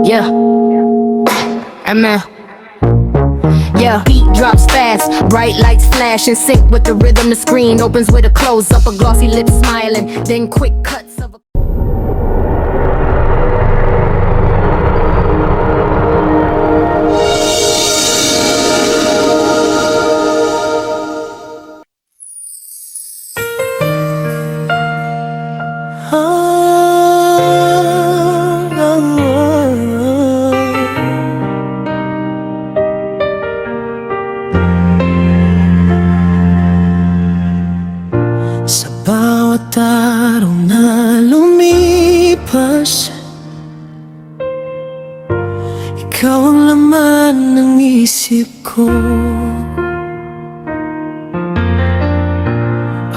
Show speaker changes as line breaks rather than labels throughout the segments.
Yeah, Amen. Yeah, beat drops fast, bright lights flash in sync with the rhythm. The screen opens with a close up, a glossy lip smiling, then quick cuts of a
Sa bawat araw na lumipas, ikaw ang laman ng isip ko.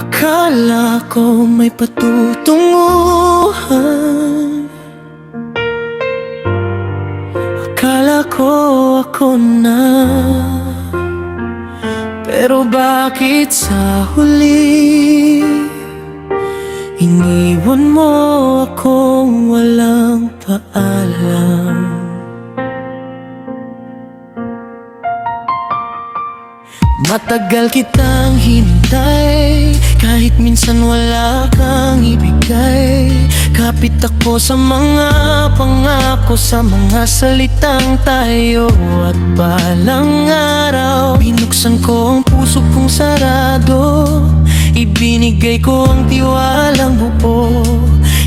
Akala ko may patutunguhan, akala ko ako na. Pero bakit sa huli iniwan mo akong walang paalam? Matagal kitang hinintay, kahit minsan wala kang ibigay. Kapit ako sa mga pangako, sa mga salitang tayo. At balang araw, binuksan ko ang puso kong sarado. Ibinigay ko ang tiwalang buo.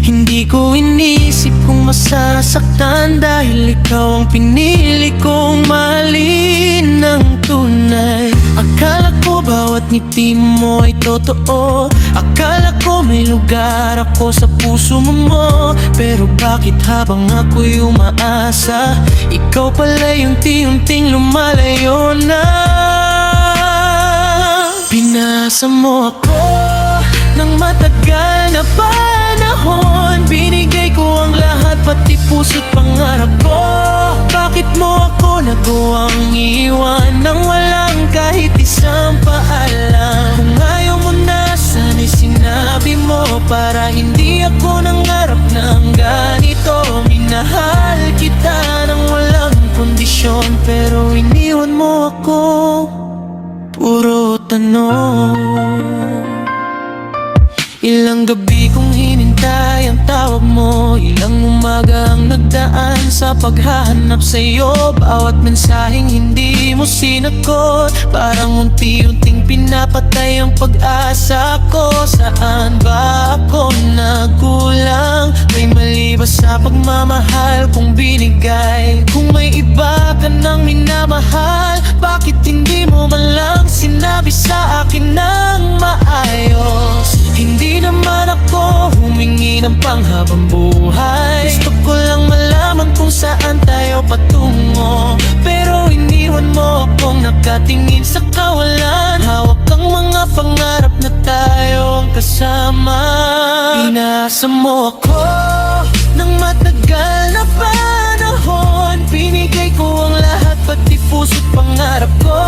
Hindi ko inisip kung masasaktan, dahil ikaw ang pinili kong mahalin ng tunay. Akala ko bawat ngiti mo ay totoo, akala ko may lugar ako sa puso mo. Pero bakit habang ako'y umaasa, ikaw pala yung unti-unting lumalayo na. Pinasa mo ako ng matagal na panahon, binigay ko ang lahat, pati puso't pangarap ko. Bakit mo ako nagawang iwan nang walang kahit isang paalam? Kung ayaw mo na, sana'y sinabi mo, para hindi ako nangarap ng ganito. Minahal kita nang walang kondisyon, pero iniwan mo ako, puro tanong. Ilang gabi kong hinintay ang tawag mo, ilang umaga ang nagdaan sa paghahanap sa'yo. Bawat mensaheng hindi mo sinagot, parang unti-unting pinapatay ang pag-asa ko. Saan ba ako nagkulang? May mali ba sa pagmamahal kong binigay? Kung may iba ka nang minamahal, bakit hindi mo man lang sinabi sa akin ng maayos? Hindi naman ako humingi ng panghabang buhay, gusto ko lang malaman kung saan tayo patungo. Pero iniwan mo akong nakatingin sa kawalan, hawak ang mga pangarap na tayo ang kasama. Pinasa mo ako ng matagal na panahon, binigay ko ang lahat, pati puso't pangarap ko.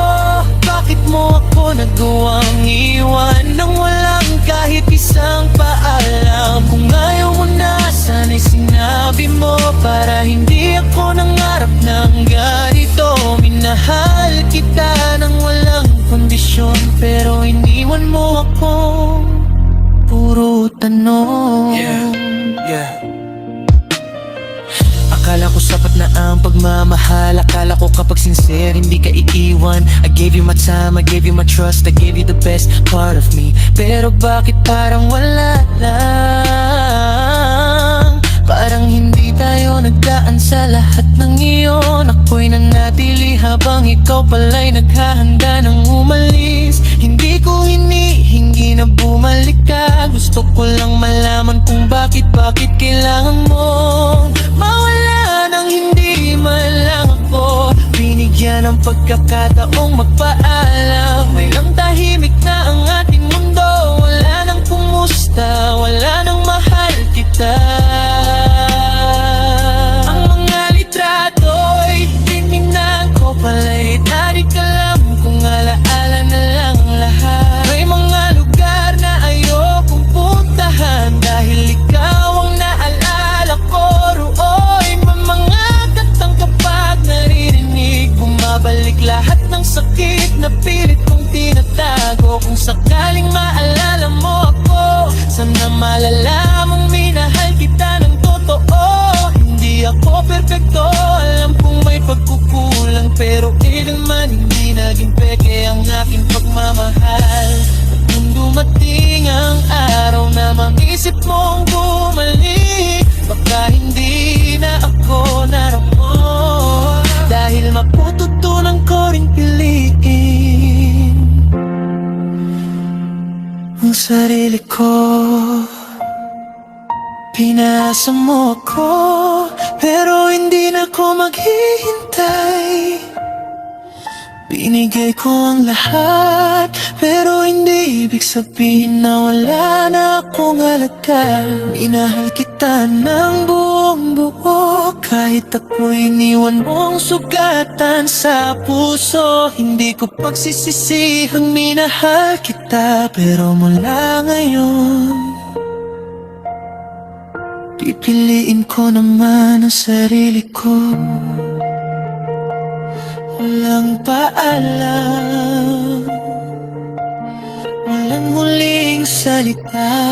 Bakit mo ako nagawang iwan nang walang kahit isang paalam? Kung ayaw mo na, sana'y sinabi mo, para hindi ako nangarap ng ganito. Minahal kita nang walang kondisyon, pero iniwan mo ako, puro tanong. Yeah. Akala ko sapat na ang pagmamahal, akala ko kapag sincere hindi ka iiwan. I gave you my time, I gave you my trust, I gave you the best part of me. Pero bakit parang wala lang? Parang hindi tayo nagdaan sa lahat ng iyon. Ako'y nanatili habang ikaw pala'y naghahanda ng umalis. Hindi ko hinihingi na bumalik ka, gusto ko lang malaman kung bakit kailangan mo mawala nang hindi man lang ako binigyan ng pagkakataong magpaalam. May lang tahimik na ang ating mundo, wala nang kumusta, wala nang mahal kita. Ang mga litrato'y tingnan ko pala'y di ka alam kung alaala na lang lahat. May mga lugar na ayokong puntahan, dahil ikaw ang naalala ko. Rooy, mga isip mong bumalik, baka hindi na ako naramo. Dahil mapututunan ko rin piliin ang sarili ko. Pinasa mo ako, pero hindi na ako maghihintay. Binigay ko ang lahat, pero hindi ibig sabihin na wala na akong halaga. Minahal kita ng buong buo, kahit ako'y iniwan mong sugatan sa puso. Hindi ko pagsisisihang minahal kita, pero mula ngayon pipiliin ko naman ang sarili ko. Walang paalam, walang huling salita,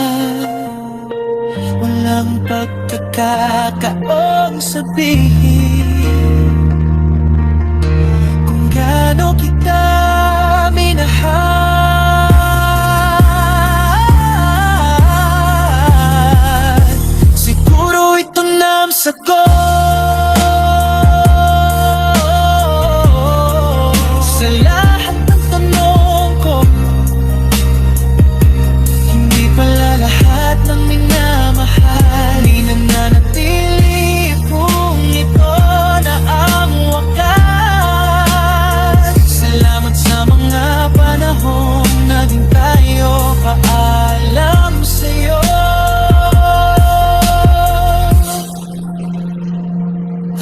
walang pagkakataong sabihin kung gaano kita minahal. Siguro ito na ang sagot sa lahat ng tanong ko. Hindi pala lahat ng minamahal di nananatili, kung ito na ang wakas. Salamat sa mga panahong naging tayo. Paalam sa'yo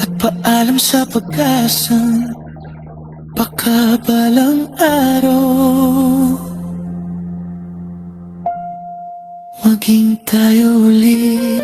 at paalam sa pag-asang baka balang araw maging tayo ulit.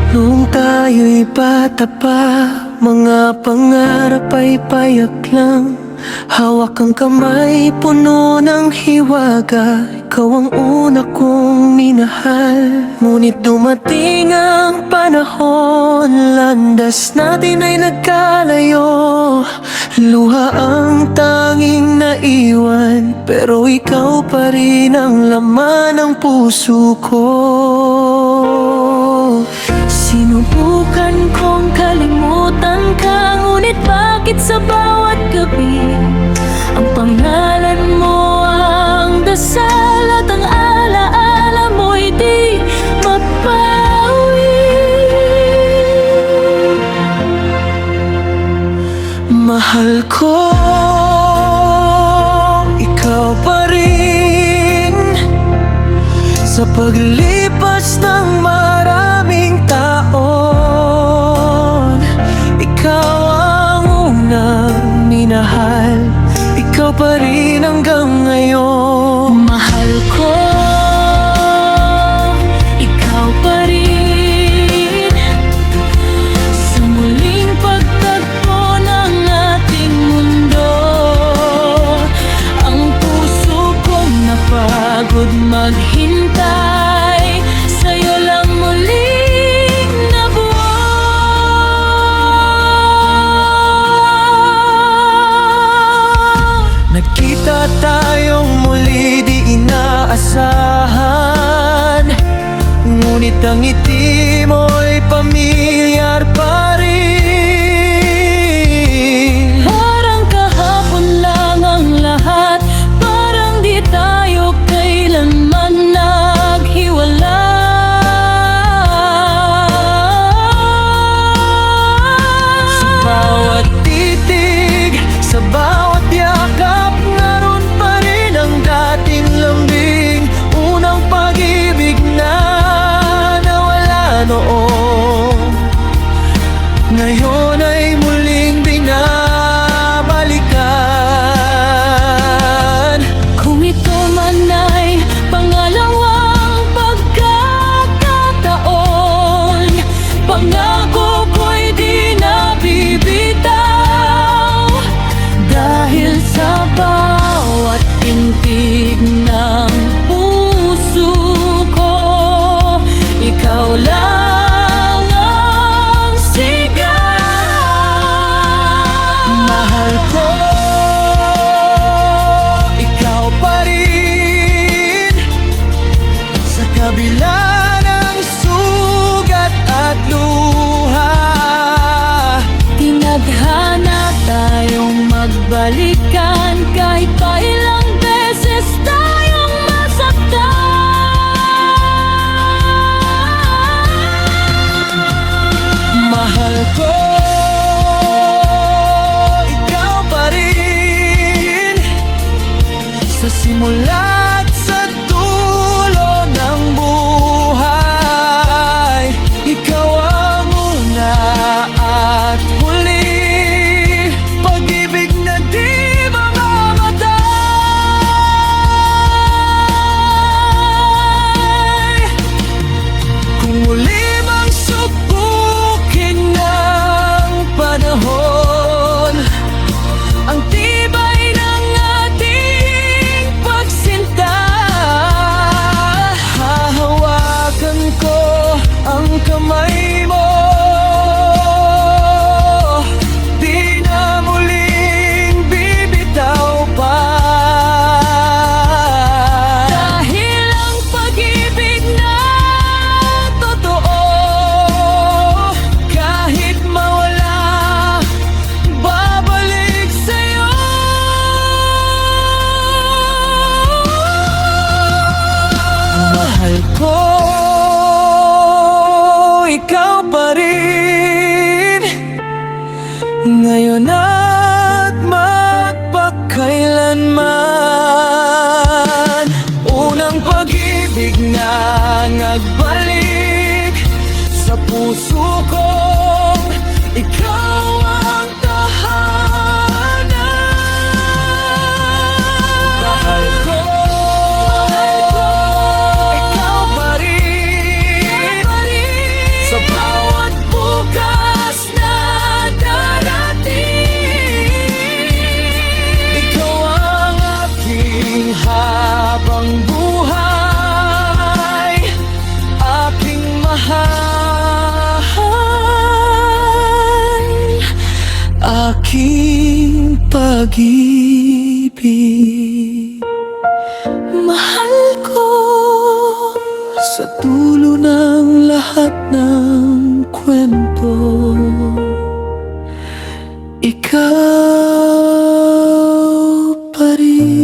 Noong tayo'y bata pa, mga pangarap ay payak lang. Hawak ang kamay, puno ng hiwaga. Ikaw ang una kong minahal. Ngunit dumating ang panahon, landas natin ay nagkalayo. Luha ang tanging naiwan, pero ikaw pa rin ang laman ng puso ko. Sinubukan kong kalimutan ka, ngunit bakit sa bawat gabi ang pangalan mo ang dasal at ang alaala mo'y di mapawi. Mahal ko, ikaw pa rin. Sa paglipas ng maraming taon, ikaw ang unang minahal. Ikaw pa rin hanggang ngayon. Mahal ko, ikaw pa rin. Sa muling pagtagpo ng ating mundo, ang puso kong napagod maghintay, sa'yo lang muling nabuo. Nagkita tayong muli, di inaasahan, ngunit ang ngiti mo'y pamilyar pa rin. Parang kahapon lang ang lahat, parang di tayo kailanman naghiwalay. Sa bawat titig, sa bawat yakap, naroon pa rin ang dating lambing. Unang pag-ibig na nawala noon, ngayon ay muling binabalikan. Kung ito man ay pangalawa, ngayon at magpakailanman. Unang pag-ibig na nagbalik sa puso kong ikaw ang tahanan. Mahal ko, ikaw pa rin sa bawat bukas na darating. Ikaw ang aking habang buhay, aking mahal, aking pag-ibig. Mahal ko sa dulo ng lahat ng kwento, ikaw pa rin.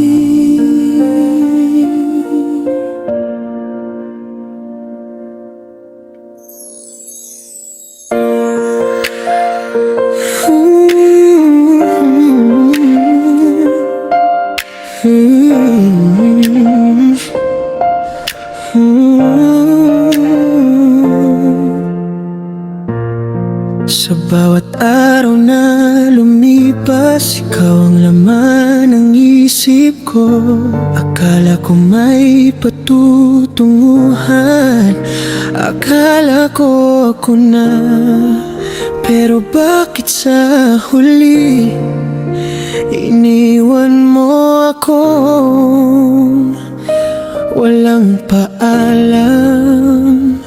Sa bawat araw na lumipas, ikaw ang laman ng isip ko. Akala ko may patutunguhan, akala ko ako na. Pero bakit sa huli iniwan mo ako? Walang paalam.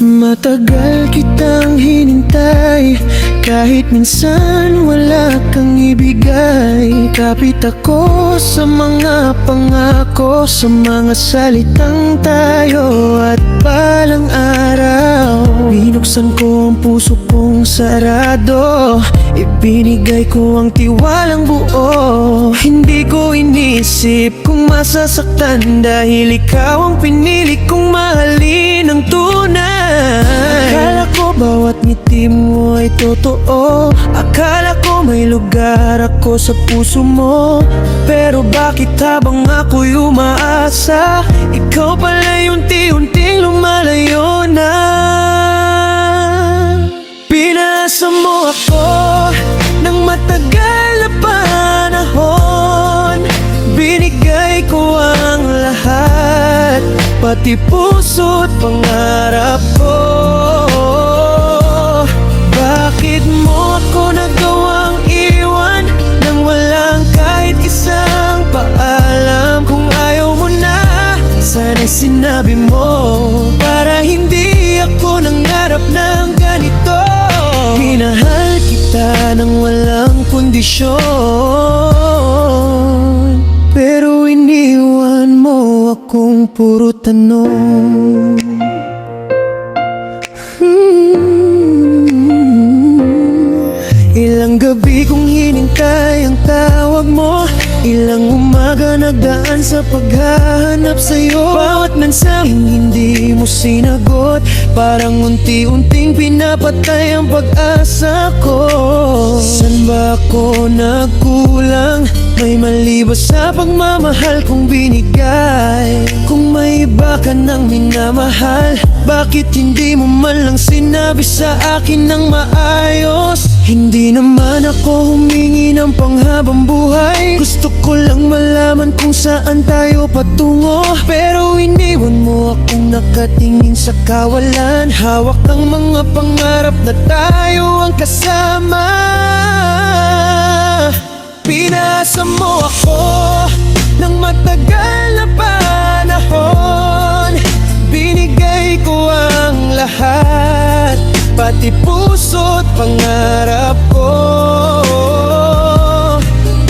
Matagal kitang hinintay, kahit minsan wala kang ibigay. Kapit ako sa mga pangako, sa mga salitang tayo. At balang araw, binuksan ko ang puso kong sarado. Ibinigay ko ang tiwalang buo. Hindi ko inisip kung masasaktan, dahil ikaw ang pinili kong mahalin ng tunay. Akala ko bawat ngiti mo ay totoo, akala ko may lugar ako sa puso mo. Pero bakit habang ako'y umaasa, ikaw pala unti-unting lumalayo na. Pinasa mo ako ng matagal na panahon, binigay ko ang lahat, pati puso't pangarap ko. Bakit mo ako nagawang iwan nang walang kahit isang paalam? Kung ayaw mo na, sana'y sinabi mo, para hindi ako nangarap ng ganito. Minahal kita nang walang kondisyon, pero iniwan mo akong puro tanong. Ilang gabi kong hinintay ang tawag mo, ilang umaga nagdaan sa paghahanap sa'yo. Bawat mensaheng hindi mo sinagot, parang unti-unting pinapatay ang pag-asa ko. San ba ako nagkulang? May mali ba sa pagmamahal kong binigay? Kung may iba ka nang minamahal, bakit hindi mo man lang sinabi sa akin ng maayos? Hindi naman ako humingi ng panghabang buhay, gusto ko lang malaman kung saan tayo patungo. Pero iniwan mo akong nakatingin sa kawalan, hawak ang mga pangarap na tayo ang kasama. Pinasa mo ako ng matagal na panahon, binigay ko ang lahat, pati puso't pangarap ko.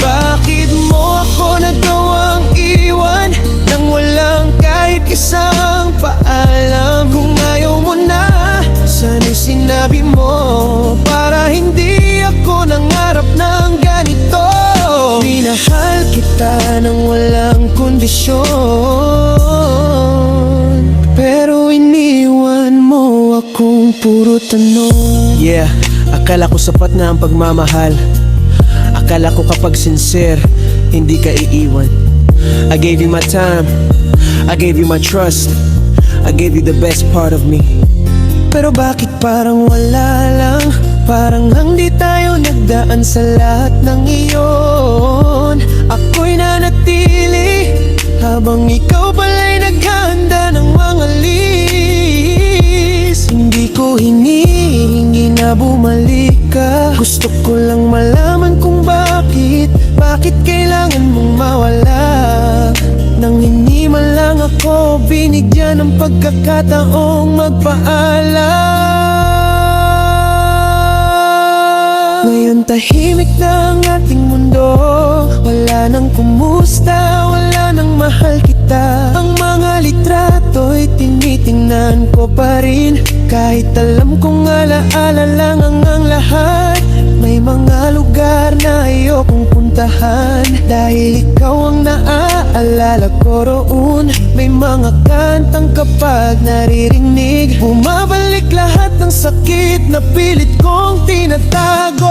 Bakit mo ako nagawang iwan nang walang kahit isang paalam? Kung ayaw mo na, sana'y sinabi mo, para hindi ako nangarap ng ganito. Minahal kita nang walang kondisyon, pero iniwan mo akong puro tanong. Yeah,
Akala ko sapat na ang pagmamahal. Akala ko kapag sincere, hindi ka iiwan. I gave you my time, I gave you my trust, I gave you the best part of me. Pero bakit parang wala lang? Parang hindi tayo nagdaan sa lahat ng iyon. Ako'y nanatili habang ikaw pala'y naghahanda ng mga list. Hindi ko hinihingi na bumalik ka. Gusto ko lang malaman kung bakit kailangan mong mawala. Nang hindi man lang ako binigyan ng pagkakataong magpaalam. Ngayon tahimik na ang ating mundo. Wala nang kumusta, wala nang mahal kita. Ang mga litrato'y tinitingnan ko pa rin. Kahit alam kong alaala lang ang lahat. May mga lugar na ayokong puntahan dahil ikaw ang naaalala ko roon. May mga kantang kapag naririnig, bumabalik lahat ng sakit na pilit kong tinatago.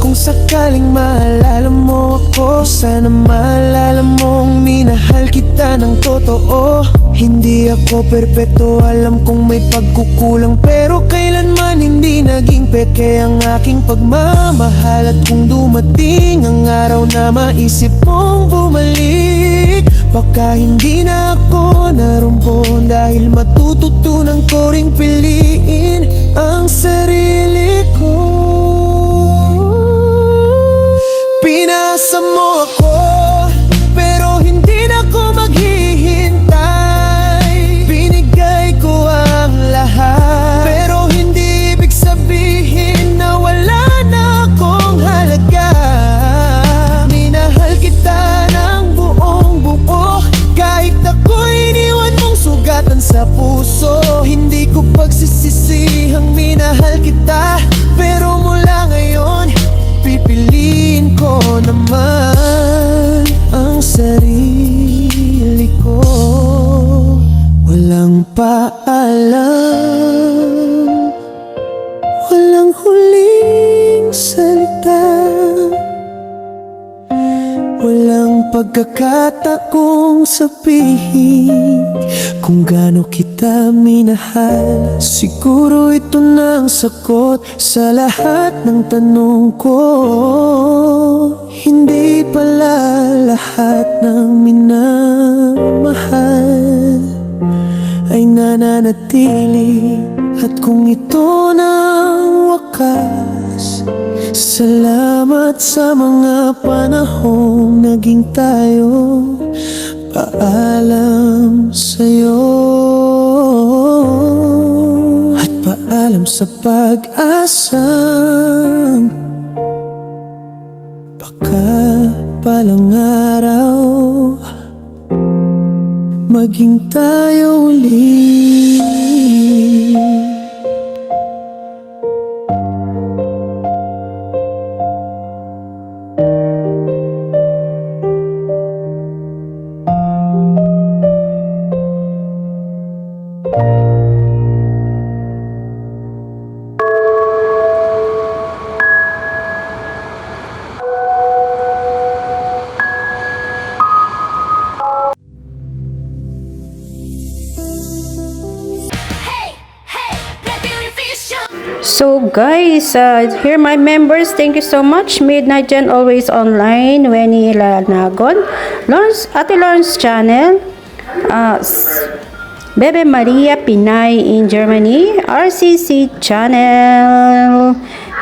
Kung sakaling maalala mo ako, sana maalala mong minahal kita ng totoo. Hindi ako perpekto, alam kong may pagkukulang, pero kailanman hindi naging peke ang aking pagmamahal. At kung dumating ang araw na maisip mong bumalik, baka hindi na ako naroon dahil matututunan ko ring piliin ang sarili ko. Pinasa mo ako, pero hindi na ako maghihintay. Binigay ko ang lahat, pero hindi ibig sabihin na wala na akong halaga. Minahal kita ng buong buo, kahit ako'y iniwan mong sugatan sa puso. Hindi ko pagsisisihang minahal kita, pero mula ngayon pipiliin ko naman ang sarili ko. Walang paalam, walang huling salita, walang pagkakataong sabihin kung gaano kita minahal. Siguro ito na ang sagot sa lahat ng tanong ko. Hindi pala lahat ng minamahal ay nananatili. At kung ito na ang wakas, salamat sa mga panahong naging tayo. Paalam sa'yo at paalam sa pag-asang baka palang araw maging tayo ulit.
So guys, here my members, thank you so much. Midnight Jen always online, Weni Lanagon, Ate Lawrence channel, Bebe Maria Pinay in Germany, RCC channel.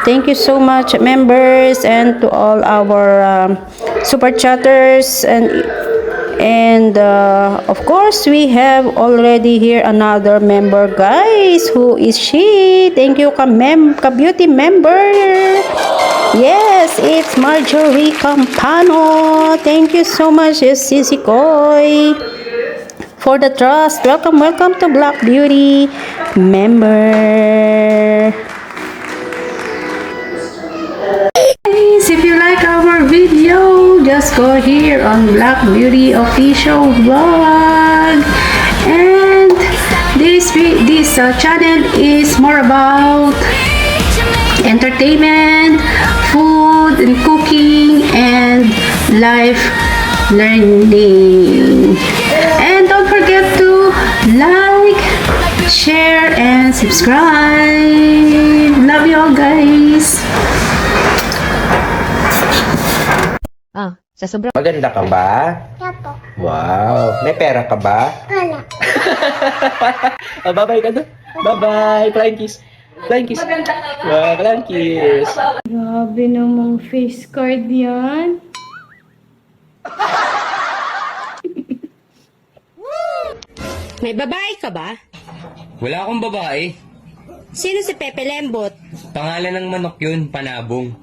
Thank you so much members, and to all our super chatters, and of course we have already here another member, guys. Who is she? Thank you ka-beauty member. Yes, it's Marjorie Campano. Thank you so much, Sisi Koy, for the trust. Welcome to Black Beauty member. If you like our video, just go here on Black Beauty Official Vlog. And this channel is more about entertainment, food and cooking, and life learning. And don't forget to like, share, and subscribe. Love you all, guys.
Maganda ka ba?
Yapo.
Wow. May pera ka ba?
Wala.
Bye-bye ka doon. Bye-bye. Flying kiss. Flying kiss. Wow, flying kiss.
Grabe namang face card yan.
May babae ka ba?
Wala akong babae.
Sino si Pepe Lembot?
Pangalan ng manok yun, Panabong.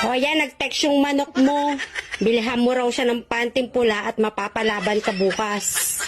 O yan, nag-text yung manok mo. Bilhan mo raw siya ng panting pula at mapapalaban ka bukas.